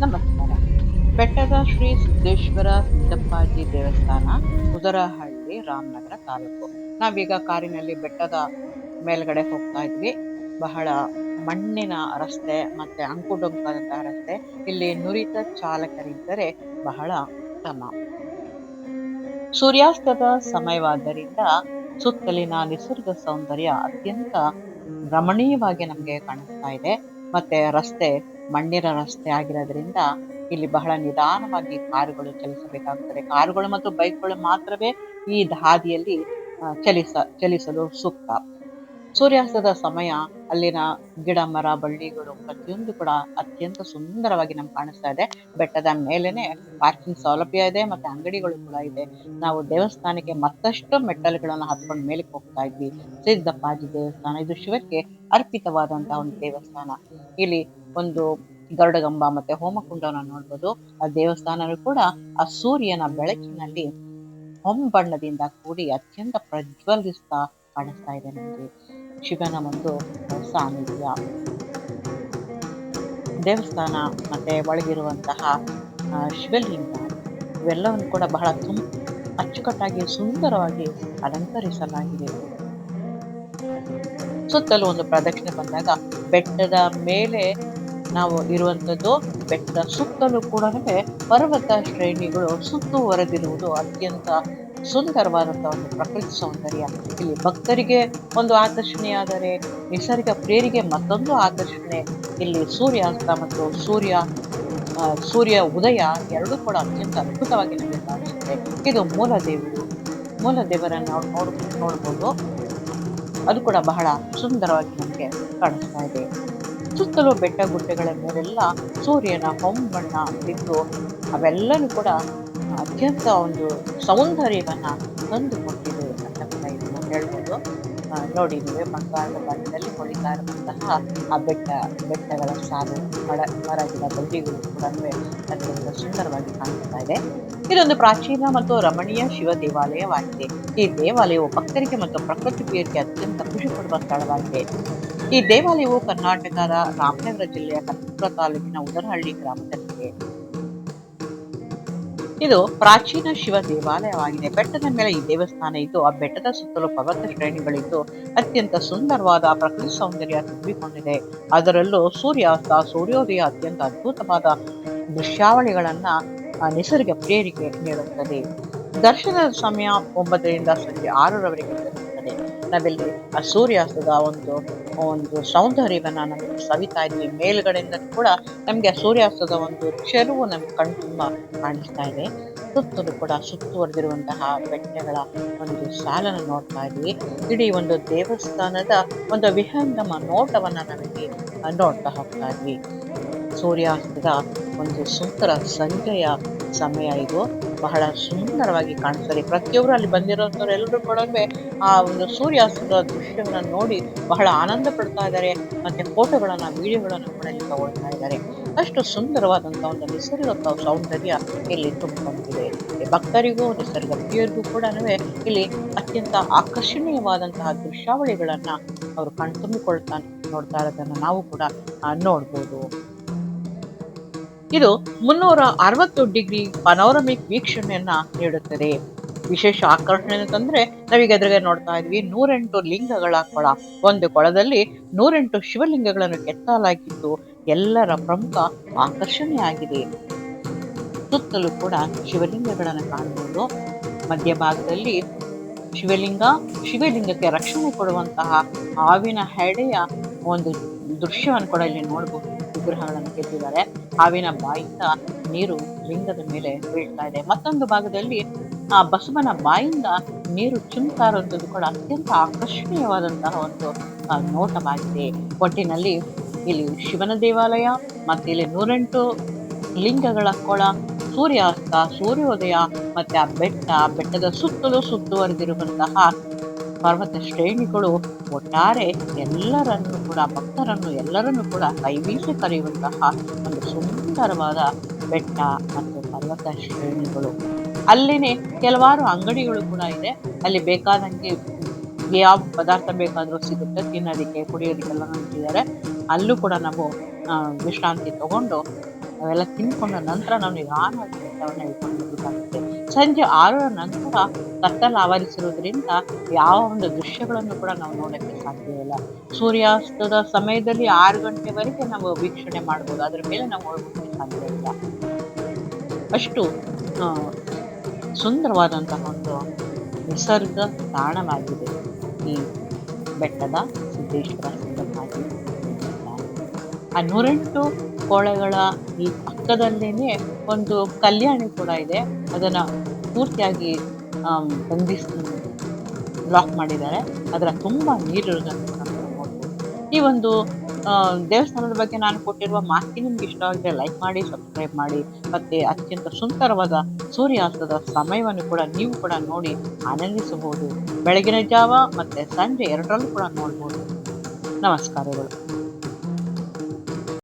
ನಮಸ್ಕಾರ. ಬೆಟ್ಟದ ಶ್ರೀ ಸಿದ್ದೇಶ್ವರ ಸಿದ್ದಪ್ಪಾಜಿ ದೇವಸ್ಥಾನ, ಉದರಹಳ್ಳಿ, ರಾಮನಗರ ತಾಲೂಕು. ನಾವೀಗ ಕಾರಿನಲ್ಲಿ ಬೆಟ್ಟದ ಮೇಲ್ಗಡೆ ಹೋಗ್ತಾ ಇದ್ವಿ. ಬಹಳ ಮಣ್ಣಿನ ರಸ್ತೆ ಮತ್ತೆ ಅಂಕುಡೊಂಕಾದಂತಹ ರಸ್ತೆ. ಇಲ್ಲಿ ನುರಿತ ಚಾಲಕರಿದ್ದರೆ ಬಹಳ ಉತ್ತಮ. ಸೂರ್ಯಾಸ್ತದ ಸಮಯವಾದ್ದರಿಂದ ಸುತ್ತಲಿನ ನಿಸರ್ಗ ಸೌಂದರ್ಯ ಅತ್ಯಂತ ರಮಣೀಯವಾಗಿ ನಮಗೆ ಕಾಣಿಸ್ತಾ ಇದೆ. ಮತ್ತೆ ರಸ್ತೆ ಮಣ್ಣಿನ ರಸ್ತೆ ಆಗಿರೋದ್ರಿಂದ ಇಲ್ಲಿ ಬಹಳ ನಿಧಾನವಾಗಿ ಕಾರುಗಳು ಚಲಿಸಬೇಕಾಗುತ್ತದೆ. ಕಾರುಗಳು ಮತ್ತು ಬೈಕ್ಗಳು ಮಾತ್ರವೇ ಈ ಹಾದಿಯಲ್ಲಿ ಚಲಿಸಲು ಸೂಕ್ತ. ಸೂರ್ಯಾಸ್ತದ ಸಮಯ ಅಲ್ಲಿನ ಗಿಡ ಮರ ಬಳ್ಳಿಗಳು ಪ್ರತಿಯೊಂದು ಕೂಡ ಅತ್ಯಂತ ಸುಂದರವಾಗಿ ನಮ್ಗೆ ಕಾಣಿಸ್ತಾ ಇದೆ. ಬೆಟ್ಟದ ಮೇಲೇನೆ ಪಾರ್ಕಿಂಗ್ ಸೌಲಭ್ಯ ಇದೆ, ಮತ್ತೆ ಅಂಗಡಿಗಳು ಕೂಡ ಇದೆ. ನಾವು ದೇವಸ್ಥಾನಕ್ಕೆ ಮತ್ತಷ್ಟು ಮೆಟ್ಟಲುಗಳನ್ನು ಹತ್ಕೊಂಡು ಮೇಲಕ್ಕೆ ಹೋಗ್ತಾ ಇದ್ವಿ. ಸಿದ್ದಪ್ಪಾಜಿ ದೇವಸ್ಥಾನ ಇದು ಶಿವಕ್ಕೆ ಅರ್ಪಿತವಾದಂತಹ ಒಂದು ದೇವಸ್ಥಾನ. ಇಲ್ಲಿ ಒಂದು ಗರುಡಗಂಬ ಮತ್ತೆ ಹೋಮಕುಂಡವನ್ನು ನೋಡ್ಬೋದು. ಆ ದೇವಸ್ಥಾನವೂ ಕೂಡ ಆ ಸೂರ್ಯನ ಬೆಳಕಿನಲ್ಲಿ ಹೊಂಬಣ್ಣದಿಂದ ಕೂಡಿ ಅತ್ಯಂತ ಪ್ರಜ್ವಲಿಸ್ತಾ ಕಾಣಿಸ್ತಾ ಇದೆ. ನಮಗೆ ಶಿವನ ಒಂದು ಸಾನ್ನಿಧ್ಯ. ದೇವಸ್ಥಾನ ಮತ್ತೆ ಒಳಗಿರುವಂತಹ ಶಿವಲಿಂಗ ಇವೆಲ್ಲವನ್ನು ಕೂಡ ಬಹಳ ಅಚ್ಚುಕಟ್ಟಾಗಿ ಸುಂದರವಾಗಿ ಅಲಂಕರಿಸಲಾಗಿದೆ. ಸುತ್ತಲೂ ಒಂದು ಪ್ರದಕ್ಷಿಣೆ ಬಂದಾಗ ಬೆಟ್ಟದ ಮೇಲೆ ನಾವು ಇರುವಂತದ್ದು, ಬೆಟ್ಟದ ಸುತ್ತಲೂ ಕೂಡ ಪರ್ವತ ಶ್ರೇಣಿಗಳು ಸುತ್ತುವರೆದಿರುವುದು ಅತ್ಯಂತ ಸುಂದರವಾದಂತಹ ಒಂದು ಪ್ರಕೃತಿ ಸೌಂದರ್ಯ. ಇಲ್ಲಿ ಭಕ್ತರಿಗೆ ಒಂದು ಆಕರ್ಷಣೆಯಾದರೆ ನಿಸರ್ಗ ಪ್ರಿಯರಿಗೆ ಮತ್ತೊಂದು ಆಕರ್ಷಣೆ. ಇಲ್ಲಿ ಸೂರ್ಯಾಸ್ತ ಮತ್ತು ಸೂರ್ಯ ಉದಯ ಎರಡೂ ಕೂಡ ಅತ್ಯಂತ ಅದ್ಭುತವಾಗಿ ನಮಗೆ ಕಾಣಿಸುತ್ತೆ. ಇದು ಮೂಲ ದೇವರನ್ನು ನೋಡ್ಬೋದು. ಅದು ಕೂಡ ಬಹಳ ಸುಂದರವಾಗಿ ನಮಗೆ ಕಾಣಿಸ್ತಾ ಇದೆ. ಸುತ್ತಲೂ ಬೆಟ್ಟ ಗುಡ್ಡಗಳ ಮೇಲೆಲ್ಲ ಸೂರ್ಯನ ಹೊಂಬಣ್ಣ ಬಿದ್ದು ಅವೆಲ್ಲನೂ ಕೂಡ ಅತ್ಯಂತ ಒಂದು ಸೌಂದರ್ಯವನ್ನ ತಂದುಕೊಟ್ಟಿದೆ ಅಂತ ಕೂಡ ಇದನ್ನು ಹೇಳ್ಬೋದು. ನೋಡಿ, ನೀವೇ ಬಂಗಾರದ ಬಣ್ಣದಲ್ಲಿ ಹೊಳಿತಾ ಇರುವಂತಹ ಆ ಬೆಟ್ಟಗಳ ಸಾಲು, ಮರ ಗಿಡ ಬಳ್ಳಿಗಳು ಕೂಡ ಅತ್ಯಂತ ಸುಂದರವಾಗಿ ಕಾಣಿಸ್ತಾ ಇದೆ. ಇದೊಂದು ಪ್ರಾಚೀನ ಮತ್ತು ರಮಣೀಯ ಶಿವ ದೇವಾಲಯವಾಗಿದೆ. ಈ ದೇವಾಲಯವು ಭಕ್ತರಿಗೆ ಮತ್ತು ಪ್ರಕೃತಿ ಪ್ರಿಯರಿಗೆ ಅತ್ಯಂತ ಖುಷಿ ಕೊಡುವ ಸ್ಥಳವಾಗಿದೆ. ಈ ದೇವಾಲಯವು ಕರ್ನಾಟಕದ ರಾಮನಗರ ಜಿಲ್ಲೆಯ ಕನಕಪುರ ತಾಲೂಕಿನ ಉದರಹಳ್ಳಿ ಗ್ರಾಮದಲ್ಲಿದೆ. ಇದು ಪ್ರಾಚೀನ ಶಿವ ದೇವಾಲಯವಾಗಿದೆ. ಬೆಟ್ಟದ ಮೇಲೆ ಈ ದೇವಸ್ಥಾನ ಇದ್ದು ಆ ಬೆಟ್ಟದ ಸುತ್ತಲೂ ಪರ್ವತ ಶ್ರೇಣಿಗಳಿದ್ದು ಅತ್ಯಂತ ಸುಂದರವಾದ ಪ್ರಕೃತಿ ಸೌಂದರ್ಯ ತುಂಬಿಕೊಂಡಿದೆ. ಅದರಲ್ಲೂ ಸೂರ್ಯಾಸ್ತ ಸೂರ್ಯೋದಯ ಅತ್ಯಂತ ಅದ್ಭುತವಾದ ದೃಶ್ಯಾವಳಿಗಳನ್ನ ನಿಸರ್ಗ ಪ್ರಿಯರಿಗೆ ನೀಡುತ್ತದೆ. ದರ್ಶನದ ಸಮಯ 9 ರಿಂದ ಸಂಜೆ 6ರವರೆಗೆ ಇರುತ್ತದೆ. ನಾವಿಲ್ಲಿ ಆ ಸೂರ್ಯಾಸ್ತದ ಒಂದು ಸೌಂದರ್ಯವನ್ನ ನಮಗೆ ಸವಿತಾ ಇದ್ವಿ. ಮೇಲ್ಗಡೆಯಿಂದ ಕೂಡ ನಮ್ಗೆ ಆ ಸೂರ್ಯಾಸ್ತದ ಒಂದು ಚೆಲುವು ನಮ್ಗೆ ಕಣ್ ತುಂಬ ಕಾಣಿಸ್ತಾ ಇದೆ. ಸುತ್ತಲೂ ಕೂಡ ಸುತ್ತುವರೆದಿರುವಂತಹ ಬೆಟ್ಟಗಳ ಒಂದು ಸಾಲನ್ನು ನೋಡ್ತಾ ಇದ್ವಿ. ಇಡೀ ಒಂದು ದೇವಸ್ಥಾನದ ಒಂದು ವಿಹಂಗಮ ನೋಟವನ್ನ ನಮಗೆ ನೋಡ್ತಾ ಹೋಗ್ತಾ ಇದ್ವಿ. ಸೂರ್ಯಾಸ್ತದ ಒಂದು ಸುಂದರ ಸಂಜೆಯ ಸಮಯ ಇದು. ಬಹಳ ಸುಂದರವಾಗಿ ಕಾಣಿಸ್ತದೆ. ಪ್ರತಿಯೊಬ್ಬರು ಅಲ್ಲಿ ಬಂದಿರೋಂಥವ್ರೆಲ್ಲರೂ ಕೂಡ ಆ ಒಂದು ಸೂರ್ಯಾಸ್ತದ ದೃಶ್ಯವನ್ನ ನೋಡಿ ಬಹಳ ಆನಂದ ಪಡ್ತಾ ಇದ್ದಾರೆ. ಮತ್ತೆ ಫೋಟೋಗಳನ್ನ ವಿಡಿಯೋಗಳನ್ನ ಕೂಡ ಇಲ್ಲಿ ತಗೊಳ್ತಾ ಇದ್ದಾರೆ. ಅಷ್ಟು ಸುಂದರವಾದಂತಹ ಒಂದು ನಿಸರ್ಗ ಸೌಂದರ್ಯ ಇಲ್ಲಿ ತುಂಬಿಕೊಂಡಿದೆ. ಭಕ್ತರಿಗೂ ನಿಸರ್ಗ ಪ್ರಿಯರಿಗೂ ಕೂಡ ಇಲ್ಲಿ ಅತ್ಯಂತ ಆಕರ್ಷಣೀಯವಾದಂತಹ ದೃಶ್ಯಾವಳಿಗಳನ್ನ ಅವರು ಕಣ್ತುಂಬಿಕೊಳ್ತಾ ನೋಡ್ತಾ ಇರೋದನ್ನ ನಾವು ಕೂಡ ನೋಡ್ಬೋದು. ಇದು 360 ಡಿಗ್ರಿ ಪನೋರಮಿಕ್ ವೀಕ್ಷಣೆಯನ್ನ ನೀಡುತ್ತದೆ. ವಿಶೇಷ ಆಕರ್ಷಣೆ ಅಂತಂದ್ರೆ ನಾವೀಗ ಎದುರಿಗೆ ನೋಡ್ತಾ ಇದ್ವಿ 108 ಲಿಂಗಗಳ ಕೊಳ. ಒಂದು ಕೊಳದಲ್ಲಿ 108 ಶಿವಲಿಂಗಗಳನ್ನು ಕೆತ್ತಲಾಗಿದ್ದು ಎಲ್ಲರ ಪ್ರಮುಖ ಆಕರ್ಷಣೆಯಾಗಿದೆ. ಸುತ್ತಲೂ ಕೂಡ ಶಿವಲಿಂಗಗಳನ್ನು ಕಾಣಬಹುದು. ಮಧ್ಯಭಾಗದಲ್ಲಿ ಶಿವಲಿಂಗಕ್ಕೆ ರಕ್ಷಣೆ ಕೊಡುವಂತಹ ಹಾವಿನ ಹೆಡೆಯ ಒಂದು ದೃಶ್ಯವನ್ನು ಕೂಡ ಇಲ್ಲಿ ನೋಡಬಹುದು. ವಿಗ್ರಹಗಳನ್ನು ಕೆತ್ತಿದ್ದಾರೆ. ಹಾವಿನ ಬಾಯಿಂದ ನೀರು ಲಿಂಗದ ಮೇಲೆ ಬೀಳ್ತಾ ಇದೆ. ಮತ್ತೊಂದು ಭಾಗದಲ್ಲಿ ಆ ಬಸವನ ಬಾಯಿಂದ ನೀರು ಚಿಮ್ತಾ ಇರುವಂಥದ್ದು ಕೂಡ ಅತ್ಯಂತ ಆಕರ್ಷಣೀಯವಾದಂತಹ ಒಂದು ನೋಟವಾಗಿದೆ. ಒಟ್ಟಿನಲ್ಲಿ ಇಲ್ಲಿ ಶಿವನ ದೇವಾಲಯ ಮತ್ತೆ ಇಲ್ಲಿ 108 ಲಿಂಗಗಳ ಕೊಳ, ಸೂರ್ಯಾಸ್ತ ಸೂರ್ಯೋದಯ ಮತ್ತೆ ಆ ಬೆಟ್ಟದ ಸುತ್ತಲೂ ಸುತ್ತುವರೆದಿರುವಂತಹ ಪರ್ವತ ಶ್ರೇಣಿಗಳು ಒಟ್ಟಾರೆ ಭಕ್ತರನ್ನು ಕೂಡ ಕೈಬೀಸಿ ಕರೆಯುವಂತಹ ಒಂದು ಸುಂದರವಾದ ಬೆಟ್ಟ ಮತ್ತು ಪರ್ವತ ಶ್ರೇಣಿಗಳು. ಅಲ್ಲಿನೇ ಕೆಲವಾರು ಅಂಗಡಿಗಳು ಕೂಡ ಇದೆ. ಅಲ್ಲಿ ಬೇಕಾದಂಗೆ ಯಾವ ಪದಾರ್ಥ ಬೇಕಾದ್ರೂ ಸಿಗುತ್ತೆ. ತಿನ್ನೋದಿಕ್ಕೆ ಕುಡಿಯೋದಿಕ್ಕೆಲ್ಲ ಇಟ್ಟಿದ್ದಾರೆ. ಅಲ್ಲೂ ಕೂಡ ನಾವು ವಿಶ್ರಾಂತಿ ತಗೊಂಡು ಅವೆಲ್ಲ ತಿನ್ಕೊಂಡ ನಂತರ ನಾವು ನಿಧಾನವಾಗಿ ಬೆಟ್ಟವನ್ನು ಇಳ್ಕೊಂಡು ಹೋಗ್ಬೇಕಾಗುತ್ತೆ. ಸಂಜೆ 6ರ ನಂತರ ಕತ್ತಲು ಆವರಿಸಿರುವುದರಿಂದ ಯಾವ ಒಂದು ದೃಶ್ಯಗಳನ್ನು ಕೂಡ ನಾವು ನೋಡಕ್ಕೆ ಸಾಧ್ಯವಿಲ್ಲ. ಸೂರ್ಯಾಸ್ತದ ಸಮಯದಲ್ಲಿ 6 ಗಂಟೆವರೆಗೆ ನಾವು ವೀಕ್ಷಣೆ ಮಾಡ್ಬೋದು. ಅದ್ರ ಮೇಲೆ ನಾವು ಹೋಗೋದಕ್ಕೆ ಸಾಧ್ಯ ಇಲ್ಲ. ಅಷ್ಟು ಆ, ಸುಂದರವಾದಂತಹ ಒಂದು ನಿಸರ್ಗ ತಾಣವಾಗಿದೆ ಈ ಬೆಟ್ಟದ ಸಿದ್ದೇಶ್ವರ ಸಿಂಗನಾಥಿ ದೇವಸ್ಥಾನ. ಆ 108 ಕೋಳೆಗಳ ಈ ಪಕ್ಕದಲ್ಲೇನೆ ಒಂದು ಕಲ್ಯಾಣಿ ಕೂಡ ಇದೆ. ಅದನ್ನ ಪೂರ್ತಿಯಾಗಿ ಬಂಧಿಸ್ ಬ್ಲಾಕ್ ಮಾಡಿದ್ದಾರೆ. ಅದರ ತುಂಬಾ ನೀರಿರುವುದನ್ನು ಕೂಡ ನಾವು ನೋಡ್ಬೋದು. ಈ ಒಂದು ದೇವಸ್ಥಾನದ ಬಗ್ಗೆ ನಾನು ಕೊಟ್ಟಿರುವ ಮಾಹಿತಿ ನಿಮ್ಗೆ ಇಷ್ಟವಾಗಿದ್ರೆ ಲೈಕ್ ಮಾಡಿ, ಸಬ್ಸ್ಕ್ರೈಬ್ ಮಾಡಿ. ಮತ್ತೆ ಅತ್ಯಂತ ಸುಂದರವಾದ ಸೂರ್ಯಾಸ್ತದ ಸಮಯವನ್ನು ಕೂಡ ನೀವು ಕೂಡ ನೋಡಿ ಆನಂದಿಸಬಹುದು. ಬೆಳಗಿನ ಜಾವ ಮತ್ತೆ ಸಂಜೆ ಎರಡರಲ್ಲೂ ಕೂಡ ನೋಡ್ಬೋದು. ನಮಸ್ಕಾರಗಳು.